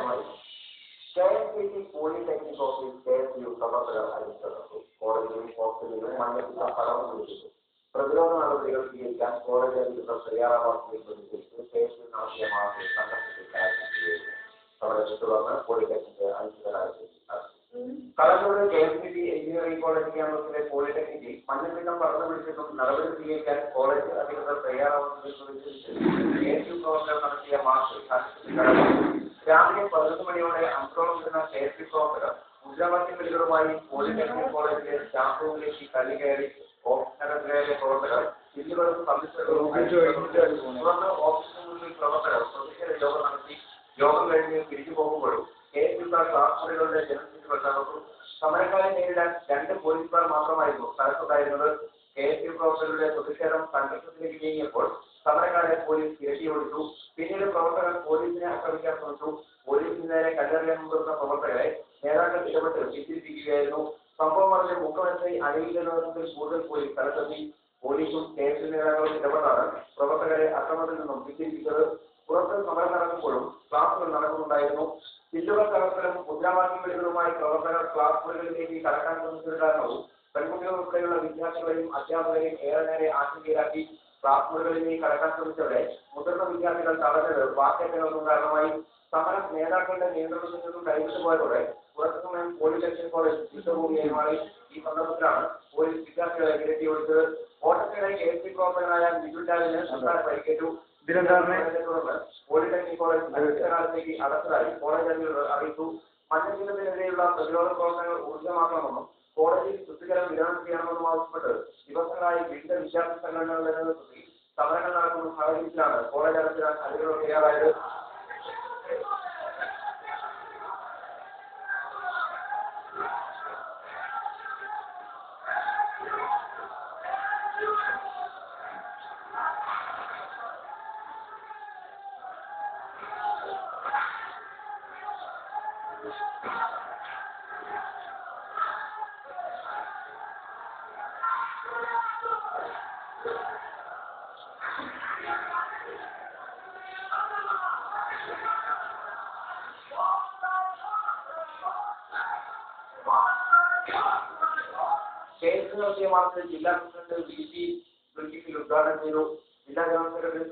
ഭാഗമായി KSPT polytechnic office KSU പ്രവർത്തകർ അരിച്ചു കോളേജിലും ഹോസ്റ്റലിലും മണ്ണെടുത്ത കടന്നു വിളിച്ചു. പ്രതിരോധ നടപടികൾ സ്വീകരിക്കാൻ കോളേജ് അധികൃതർ തയ്യാറാവാത്തതിൽ പ്രതിഷേധിച്ച് KSU നടത്തിയ മാർച്ച് സംഘർഷത്തിൽ സമരത്തെ തുടർന്ന് പോളിടെക്നിക് അനിശ്ചിതകാലത്തേക്ക് കളക്ടറുടെ KSPT എഞ്ചിനീയറിംഗ് കോളേജ് ക്യാമ്പസിലെ പോളിടെക്നിക്കിൽ മഞ്ഞപ്പിത്തം പടർന്നു പിടിച്ചിട്ടും നടപടി സ്വീകരിക്കാൻ കോളേജ് അധികൃതർ തയ്യാറാവുന്നതിൽ പ്രതിഷേധിച്ച് KSU പ്രവർത്തകർ നടത്തിയ മാർച്ച് സംഘർഷത്തിൽ രാവിലെ 11 മണിയോടെ അഞ്ചോളം വരുന്ന KSU പ്രവർത്തകർ മുദ്രാവാക്യം വിളികളുമായി പോളിടെക്നിക് കോളേജിലെ സ്റ്റാഫ് റൂമിലേക്ക് കല്ലുകയറി ഓഫീസിനകത്തിലെ പ്രവർത്തകർ ചില്ലുകളും കമ്പ്യൂട്ടറുകളും തുടർന്ന് ഓഫീസിന് മുന്നിൽ പ്രവർത്തകർ പ്രതിഷേധ യോഗം നടത്തി. യോഗം കഴിഞ്ഞ് തിരിച്ചു പോകുമ്പോഴും KSUക്കാർ ക്ലാസ് മുറികളുടെ ജനസംഖ്യ തകർത്തു. സമരക്കാരെ നേരിടാൻ 2 പോലീസുകാർ മാത്രമായിരുന്നു സ്ഥലത്തുണ്ടായിരുന്നത്. KSU പ്രവർത്തകരുടെ പ്രതിഷേധം സംഘർഷത്തിലേക്ക് നീങ്ങിയപ്പോൾ സമരക്കാരെ പോലീസ് ഇരട്ടിയോടിച്ചു. പിന്നീട് പ്രവർത്തകർ പോലീസിനെ ആക്രമിക്കാൻ ശ്രമിച്ചു. പോലീസിന് നേരെ കല്ലെറിയാൻ മുതിർന്ന പ്രവർത്തകരെ നേതാക്കൾ ഇടപെട്ട് പിന്തിരിപ്പിക്കുകയായിരുന്നു. സംഭവം അറിഞ്ഞ മുഖ്യമന്ത്രി അനിലിന്റെ നേതൃത്വത്തിൽ കൂടുതൽ പോലീസ് സ്ഥലത്തെത്തി. പോലീസും KSU നേതാക്കളും ഇടപെട്ടാണ് പ്രവർത്തകരെ അക്രമത്തിൽ നിന്നും പിന്തിരിപ്പിച്ചത്. പുറത്ത് സമരം നടക്കുമ്പോഴും ക്ലാസുകൾ നടക്കുന്നുണ്ടായിരുന്നു. ചില്ലുകൾ തകർക്കലും മുദ്രാവാക്യം വിളികളുമായി പ്രവർത്തകർ ക്ലാസ് മുറികളിലേക്ക് കടക്കാൻ ശ്രമിച്ചത് കാരണവും പെൺകുട്ടികൾ ഉൾപ്പെടെയുള്ള വിദ്യാർത്ഥികളെയും അധ്യാപകരെയും ഏറെ നേരെ ആശങ്കയിലാക്കി. ക്ലാസ് മുറികളിലേക്ക് കടക്കാൻ ശ്രമിച്ചവരെ മുതിർന്ന വിദ്യാർത്ഥികൾ തടഞ്ഞത് വാക്കേറ്റങ്ങൾക്കും കാരണമായി. സമരം നേതാക്കളുടെ നിയന്ത്രണത്തിൽ നിന്നും കൈവിട്ടുപോയതോടെ കുറച്ചു സമയം പോളിടെക്നിക് കോളേജ് യുദ്ധഭൂമിയായി മാറി. ഈ സന്ദർഭത്തിലാണ് പോലീസ് വിദ്യാർത്ഥികളെ വിരട്ടിയോടിച്ചത്. ഓട്ടത്തിനിടെ KSU പ്രവർത്തകനായ നിജുലാലിന് പരിക്കേറ്റു. തുടർന്ന് പോളിടെക്നിക് കോളേജ് അനിശ്ചിതകാലത്തേക്ക് അടച്ചതായി കോളേജ് അധികൃതർ അറിയിച്ചു. മഞ്ഞപ്പിത്തത്തിനെതിരെയുള്ള പ്രതിരോധ പ്രവർത്തനങ്ങൾ ഊർജ്ജമാക്കണമെന്നും കോളേജിൽ ശുദ്ധജലം വിതരണം ചെയ്യണമെന്നും ആവശ്യപ്പെട്ട് ദിവസങ്ങളായി വിവിധ വിദ്യാർത്ഥി സംഘടനകളുടെ നേതൃത്വത്തിൽ സമരങ്ങൾ നടക്കുന്ന സാഹചര്യത്തിലാണ് കോളേജ് അടച്ചിടാൻ അധികൃതർ തയ്യാറായത്. KSU നടത്തിയ മാർച്ച് ജില്ലാ പ്രസിഡന്റ് VP ഉദ്ഘാടനം ചെയ്തു. ജില്ലാ ജനറൽ സെക്രട്ടറി